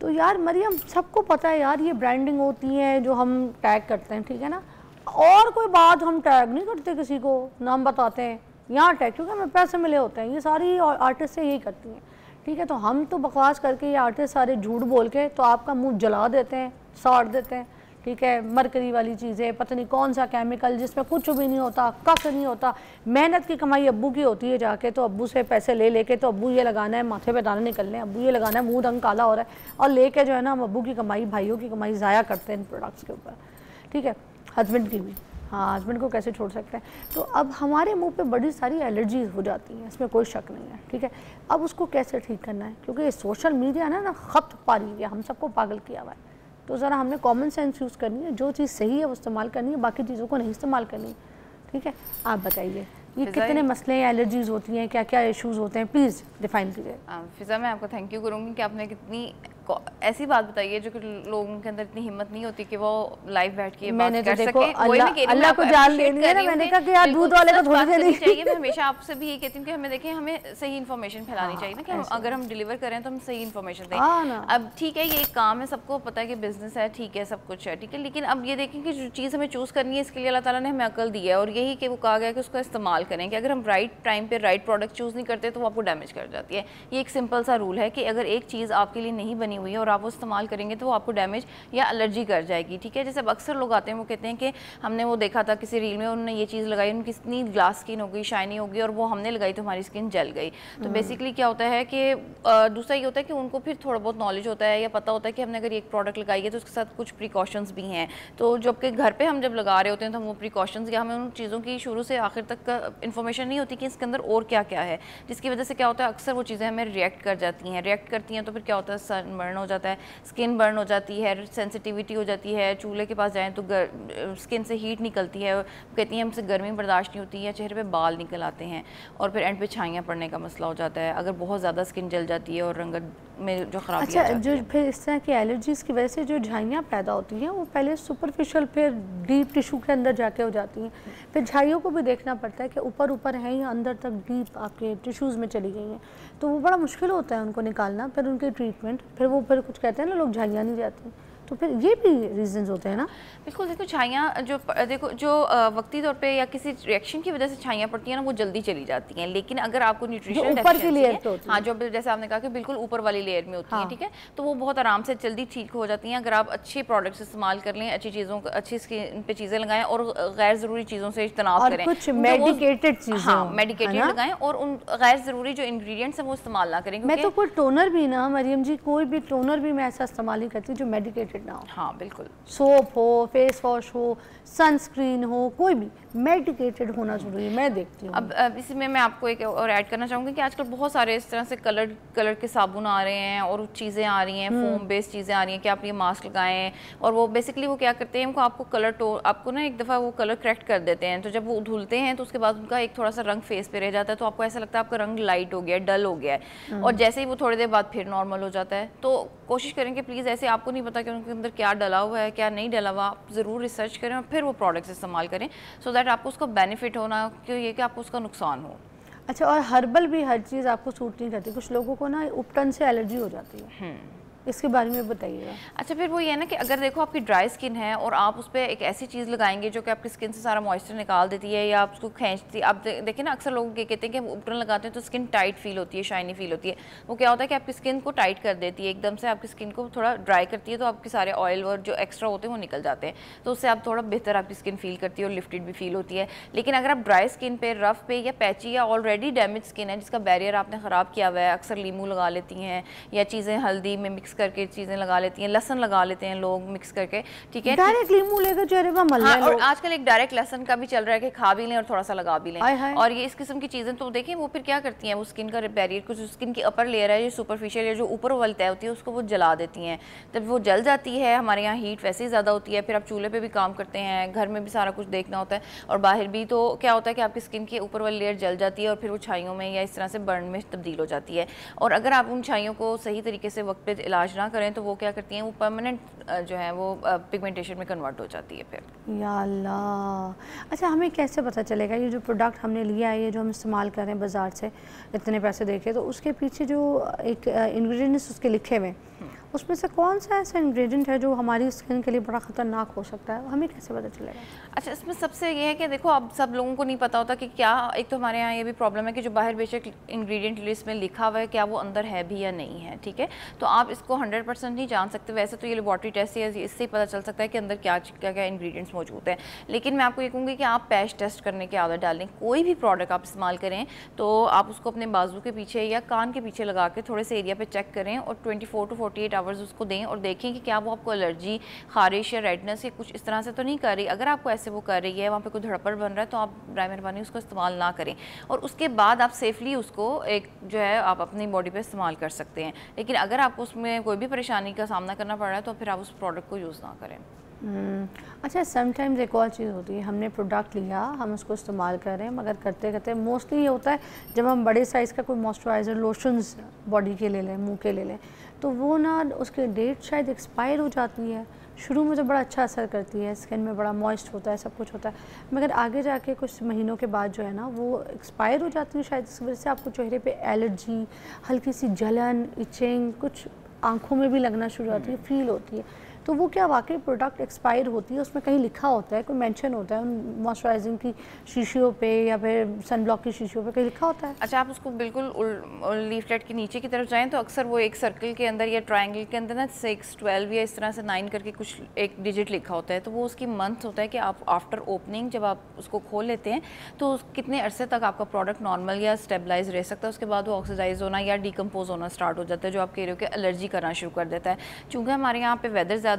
तो यार मरियम सबको पता है यार, ये ब्रांडिंग होती है जो हम टैग करते हैं, ठीक है ना, और कोई बात हम टैग नहीं करते किसी को, नाम बताते हैं यहाँ टैग, क्योंकि हमें पैसे मिले होते हैं, ये सारी आर्टिस्ट से यही करती हैं, ठीक है। तो हम तो बकवास करके ये आर्टिस्ट सारे झूठ बोल के तो आपका मुंह जला देते हैं, साड़ देते हैं, ठीक है। मरकरी वाली चीज़ें, पता नहीं कौन सा केमिकल जिसमें कुछ भी नहीं होता, कख नहीं होता, मेहनत की कमाई अब्बू की होती है जाके, तो अब्बू से पैसे ले लेके तो अब्बू ये लगाना है, माथे पे दाने निकलने, अब्बू ये लगाना है, मुंह रंग काला हो रहा है, और लेके जो है ना हम अब्बू की कमाई, भाइयों की कमाई ज़ाया करते हैं इन प्रोडक्ट्स के ऊपर, ठीक है। हस्बैंड की भी, हाँ हस्बैंड को कैसे छोड़ सकते हैं। तो अब हमारे मुंह पे बड़ी सारी एलर्जीज हो जाती हैं, इसमें कोई शक नहीं है, ठीक है। अब उसको कैसे ठीक करना है, क्योंकि सोशल मीडिया ना खत पा रही है, हम सबको पागल किया हुआ है। तो ज़रा हमने कॉमन सेंस यूज़ करनी है, जो चीज़ सही है वो इस्तेमाल करनी है, बाकी चीज़ों को नहीं इस्तेमाल करनी है, ठीक है। आप बताइए ये कितने मसले एलर्जीज होती हैं, क्या क्या इश्यूज़ होते हैं, प्लीज़ डिफाइन कीजिए। फिज़ा मैं आपको थैंक यू करूँगी कि आपने कितनी ऐसी बात बताई है जो कि लोगों के अंदर इतनी हिम्मत नहीं होती कि वो लाइव बैठ के मैंने बात कर देखो सके। अल्लाह को जान देनी है ना, मैंने कहा कि यार दूध वाले को थोड़ी देनी चाहिए। मैं हमेशा आपसे भी ये कहती हूँ कि हमें देखें, हमें सही इन्फॉर्मेशन फैलानी चाहिए ना, कि अगर हम डिलीवर करें तो हम सही इन्फॉर्मेशन दें। अब ठीक है ये एक काम है, सबको पता है कि बिजनेस है, ठीक है सब कुछ है, ठीक है, लेकिन अब ये देखें कि जो चीज़ हमें चूज़ करनी है इसके लिए अल्लाह ताला ने हमें अकल दी है, और यही कि वो कहा गया कि उसका इस्तेमाल करें, कि अगर हम राइट टाइम पे राइट प्रोडक्ट चूज़ नहीं करते तो वो आपको डैमेज कर जाती है। ये एक सिंपल सा रूल है कि अगर एक चीज़ आपके लिए नहीं बनी हुई है और आप वो इस्तेमाल करेंगे तो वो आपको डैमेज या एलर्जी कर जाएगी, ठीक है। जैसे अब अक्सर लोग आते हैं वो कहते हैं कि हमने वो देखा था किसी रील में, उन्होंने ये चीज़ लगाई, उनकी इतनी ग्लास स्किन हो गई, शाइनी हो गई, और वो हमने लगाई तो हमारी स्किन जल गई। तो बेसिकली क्या होता है कि दूसरा ये होता है कि उनको फिर थोड़ा बहुत नॉलेज होता है या पता होता है कि हमने अगर एक प्रोडक्ट लगाई है तो उसके साथ कुछ प्रिकॉशंस भी हैं, तो जब कि घर पर हम जब लगा रहे होते हैं तो हम वो प्रिकॉशंस या हमें उन चीज़ों की शुरू से आखिर तक इन्फॉर्मेशन नहीं होती कि इसके अंदर और क्या क्या है, जिसकी वजह से क्या होता है अक्सर वो चीज़ें हमें रिएक्ट कर जाती हैं, रिएक्ट करती हैं तो फिर क्या होता है सन बर्न हो जाता है, स्किन बर्न हो जाती है, सेंसिटिविटी हो जाती है, चूल्हे के पास जाएं तो स्किन से हीट निकलती है, कहती हैं हमसे गर्मी बर्दाश्त नहीं होती है, चेहरे पे बाल निकल आते हैं, और फिर एंड पे छाइयाँ पड़ने का मसला हो जाता है अगर बहुत ज़्यादा स्किन जल जाती है और रंगत में जो खराबी अच्छा, जो फिर इस तरह की एलर्जीज़ की वजह से जो झाइयाँ पैदा होती हैं वो पहले सुपरफिशियल फिर डीप टिश्यू के अंदर जाके हो जाती हैं, फिर झाइयों को भी देखना पड़ता है कि ऊपर ऊपर है या अंदर तक डीप आपके टिश्यूज़ में चली गई हैं, तो वो बड़ा मुश्किल होता है उनको निकालना, फिर उनकी ट्रीटमेंट, फिर वो फिर कुछ कहते हैं ना लोग झाइयाँ नहीं जाती, तो फिर ये भी रीजंस होते हैं ना। बिल्कुल, देखो छाइयाँ जो वक्ती तौर पे या किसी रिएक्शन की वजह से छाइयाँ पड़ती हैं ना वो जल्दी चली जाती हैं, लेकिन अगर आपको न्यूट्रिशन ऊपर की लेयर पे होती है, हाँ जो जैसे आपने कहा कि बिल्कुल ऊपर वाली लेयर में होती है, ठीक है, तो वो बहुत आराम से जल्दी ठीक हो जाती हैं अगर आप अच्छे प्रोडक्ट्स इस्तेमाल कर लें, अच्छी चीज़ों अच्छी स्किन पे चीज़ें लगाएं और गैर ज़रूरी चीज़ों से इज्तनाब करें, कुछ मेडिकेटेड चीज़ें, हाँ मेडिकेटेड लगाएं, और उन गैर ज़रूरी जो इंग्रेडिएंट्स हैं वो इस्तेमाल ना करें। मैं तो कोई टोनर भी ना मरियम जी, कोई भी टोनर भी मैं ऐसा इस्तेमाल ही करती जो मेडिकेटेड ना हो। हाँ बिल्कुल, सोप हो, फेस वॉश हो, सनस्क्रीन हो, कोई भी मेडिकेटेड होना जरूरी है, मैं देखती हूँ। अब इसी में मैं आपको एक और ऐड करना चाहूँगी कि आजकल बहुत सारे इस तरह से कलर के साबुन आ रहे हैं और चीज़ें आ रही हैं, फोम बेस्ड चीज़ें आ रही हैं कि आप ये मास्क लगाएं, और वो बेसिकली वो क्या करते हैं, उनको आपको ना एक दफ़ा वो कलर करेक्ट कर देते हैं, तो जब वो धुलते हैं तो उसके बाद उनका एक थोड़ा सा रंग फेस पे रह जाता है, तो आपको ऐसा लगता है आपका रंग लाइट हो गया, डल हो गया है, और जैसे ही वो थोड़ी देर बाद फिर नॉर्मल हो जाता है। तो कोशिश करें कि प्लीज़ ऐसे आपको नहीं पता कि उनके अंदर क्या डला हुआ है क्या नहीं डला हुआ, आप ज़रूर रिसर्च करें और फिर वो प्रोडक्ट्स इस्तेमाल करें, सो दैट आपको उसका बेनिफिट होना क्यों ये कि आपको उसका नुकसान हो। अच्छा, और हर्बल भी हर चीज़ आपको सूट नहीं करती, कुछ लोगों को ना उपटन से एलर्जी हो जाती है, इसके बारे में बताइएगा। अच्छा, फिर वो ये है ना कि अगर देखो आपकी ड्राई स्किन है और आप उस पर एक ऐसी चीज़ लगाएंगे जो कि आपकी स्किन से सारा मॉइस्चर निकाल देती है या आप उसको खींचती, आप देखिए ना अक्सर लोग ये कहते हैं कि उपटन लगाते हैं तो स्किन टाइट फील होती है, शाइनी फील होती है, वो क्या होता है कि आपकी स्किन को टाइट कर देती है, एकदम से आपकी स्किन को थोड़ा ड्राई करती है, तो आपके सारे ऑयल और जो एक्स्ट्रा होते हैं वो निकल जाते हैं, तो उससे आप थोड़ा बेहतर आपकी स्किन फील करती है और लिफ्टेड भी फील होती है। लेकिन अगर आप ड्राई स्किन पे, रफ पे या पैची या ऑलरेडी डैमेज स्किन है जिसका बैरियर आपने ख़राब किया हुआ है, अक्सर लीमू लगा लेती हैं या चीज़ें हल्दी में मिक्स करके चीज़ें लगा लेती हैं, लहसन लगा लेते हैं लोग मिक्स करके, ठीक है, डायरेक्ट लीमू लेकर चेहरे पर मल लें। और आजकल एक डायरेक्ट लहसन का भी चल रहा है कि खा भी लें और थोड़ा सा लगा भी लें, और ये इस किस्म की चीज़ें तो देखें वो फिर क्या करती हैं, वो स्किन का बैरियर को, जो स्किन की अपर लेयर है, जो सुपरफिशियल या जो ऊपर वाली तय होती है उसको वो जला देती हैं। जब वो जल जाती है, हमारे यहाँ हीट वैसे ही ज़्यादा होती है, फिर आप चूल्हे पर भी काम करते हैं, घर में भी सारा कुछ देखना होता है और बाहर भी, तो क्या होता है कि आपकी स्किन की ऊपर वाली लेयर जल जाती है और फिर वो छाइयों में या इस तरह से बर्न में तब्दील हो जाती है। और अगर आप उन छाइयों को सही तरीके से वक्त पे इलाज ना करें तो वो क्या करती हैं, वो परमानेंट जो है वो पिगमेंटेशन में कन्वर्ट हो जाती है फिर। या अल्लाह। अच्छा, हमें कैसे पता चलेगा ये जो प्रोडक्ट हमने लिया है, ये जो हम इस्तेमाल कर रहे हैं बाज़ार से इतने पैसे देके, तो उसके पीछे जो एक इंग्रेडिएंट्स उसके लिखे हुए हैं उसमें से कौन सा ऐसा इंग्रेडिएंट है जो हमारी स्किन के लिए बड़ा ख़तरनाक हो सकता है, हमें कैसे पता चलेगा? अच्छा, इसमें सबसे ये है कि देखो अब सब लोगों को नहीं पता होता कि क्या, एक तो हमारे यहाँ ये भी प्रॉब्लम है कि जो बाहर बेशक इंग्रेडिएंट लिस्ट में लिखा हुआ है क्या वो अंदर है भी या नहीं है, ठीक है। तो आप इसको 100% नहीं जान सकते। वैसे तो ये लेबॉर्ट्री टेस्ट है, इससे ही पता चल सकता है कि अंदर क्या क्या क्या इंग्रेडिएंट्स मौजूद हैं। लेकिन मैं आपको ये कहूँगी कि आप पैच टेस्ट करने की आदत डाल लें। कोई भी प्रोडक्ट आप इस्तेमाल करें तो आप उसको अपने बाजू के पीछे या कान के पीछे लगा के थोड़े से एरिया पे चेक करें और 24 to 48 आवर्स उसको दें और देखें कि क्या वो आपको एलर्जी, खारिश या रेडनेस या कुछ इस तरह से तो नहीं कर रही। अगर आपको ऐसे वो कर रही है, वहाँ पे कोई धड़पड़ बन रहा है, तो आप बराए मेहरबानी उसको इस्तेमाल ना करें। और उसके बाद आप सेफली उसको एक जो है आप अपनी बॉडी पे इस्तेमाल कर सकते हैं। लेकिन अगर आपको उसमें कोई भी परेशानी का सामना करना पड़ रहा है तो फिर आप उस प्रोडक्ट को यूज़ ना करें। अच्छा, समटाइम्स एक और चीज़ होती है, हमने प्रोडक्ट लिया, हम उसको इस्तेमाल कर रहे हैं, मगर करते करते मोस्टली ये होता है जब हम बड़े साइज़ का कोई मॉइस्चराइज़र लोशंस बॉडी के ले लें, मुंह के ले लें, तो वो ना उसकी डेट शायद एक्सपायर हो जाती है। शुरू में तो बड़ा अच्छा असर करती है, स्किन में बड़ा मॉइस्ट होता है, सब कुछ होता है, मगर आगे जाके कुछ महीनों के बाद जो है ना वो एक्सपायर हो जाती है शायद। इस वजह से आपको चेहरे पे एलर्जी, हल्की सी जलन, इचिंग, कुछ आँखों में भी लगना शुरू होती है, फील होती है। तो वो क्या वाकई प्रोडक्ट एक्सपायर होती है, उसमें कहीं लिखा होता है, कोई मेंशन होता है उन मॉइस्चराइजिंग की शीशियों पे या फिर सनब्लॉक की शीशियों पे कहीं लिखा होता है? अच्छा, आप उसको बिल्कुल लीफलेट के नीचे की तरफ जाएं तो अक्सर वो एक सर्कल के अंदर या ट्रायंगल के अंदर ना 6, 12 या इस तरह से 9 करके कुछ एक डिजिट लिखा होता है। तो वो उसकी मंथ होता है कि आप आफ्टर ओपनिंग जब आप उसको खोल लेते हैं तो कितने अरसे तक आपका प्रोडक्ट नॉर्मल या स्टेबलाइज रह सकता है। उसके बाद वो ऑक्सीडाइज होना या डिकम्पोज होना स्टार्ट हो जाता है, जो आप कह रहे हो कि एलर्जी करना शुरू कर देता है। चूँकि हमारे यहाँ पे वेदर ज़्यादा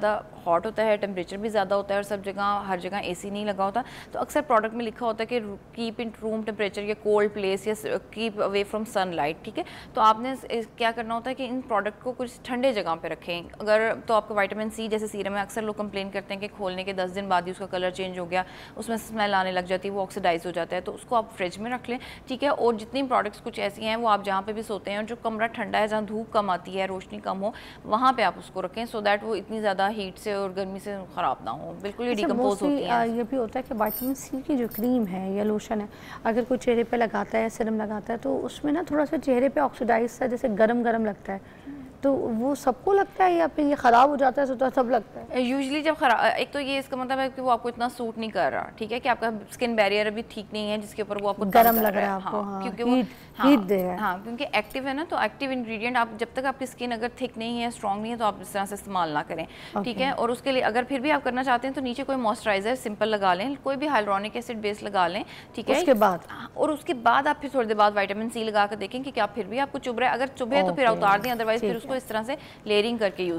हॉट होता है, टेम्परेचर भी ज़्यादा होता है और सब जगह हर जगह एसी नहीं लगा होता, तो अक्सर प्रोडक्ट में लिखा होता है कि कीप इन रूम टेम्परेचर या कोल्ड प्लेस या कीप अवे फ्रॉम सनलाइट, ठीक है। तो आपने क्या करना होता है कि इन प्रोडक्ट को कुछ ठंडे जगह पे रखें। अगर तो आपको विटामिन सी जैसे सीरम में अक्सर लोग कंप्लेन करते हैं कि खोलने के 10 दिन बाद ही उसका कलर चेंज हो गया, उसमें स्मेल आने लग जाती है, वो ऑक्सीडाइज हो जाता है, तो उसको आप फ्रिज में रख लें, ठीक है। और जितनी प्रोडक्ट्स कुछ ऐसी हैं वो आप जहाँ पे भी सोते हैं और जो कमरा ठंडा है, जहाँ धूप कम आती है, रोशनी कम हो, वहाँ पे आप उसको रखें, सो दैट वो इतनी ज़्यादा हीट से और गर्मी से ख़राब ना हो, बिल्कुल ही डिकम्पोज होती है। ये भी होता है कि विटामिन सी की जो क्रीम है या लोशन है, अगर कोई चेहरे पे लगाता है, सीरम लगाता है, तो उसमें ना थोड़ा सा चेहरे पे ऑक्सीडाइज सा जैसे गरम गरम लगता है, तो वो सबको लगता है या फिर ये ख़राब हो जाता है? तो सब लगता है यूजुअली जब एक तो ये इसका मतलब है कि वो आपको इतना सूट नहीं कर रहा, ठीक है, कि आपका स्किन बैरियर अभी ठीक नहीं है जिसके ऊपर वो आपको गरम लग रहा है आपको, हाँ, क्योंकि वो हीट दे रहा है, हाँ, क्योंकि एक्टिव है ना, तो एक्टिव इंग्रेडिएंट आप जब तक आपकी स्किन अगर थिक नहीं है, स्ट्रॉन्ग नहीं है, तो आप इस तरह से इस्तेमाल ना करें, ठीक है। और उसके लिए अगर फिर भी आप करना चाहते हैं तो नीचे कोई मॉइस्चराइजर सिंपल लगा लें, कोई भी हाइलुरोनिक एसिड बेस लगा लें, ठीक है। उसके बाद और उसके बाद आप फिर थोड़ी देर बाद विटामिन सी लगा कर देखें कि क्या फिर भी आपको चुभ रहा है। अगर चुभे तो फिर उतार दें, अदरवाइज फिर उसको इस तरह से लेयरिंग करके यूज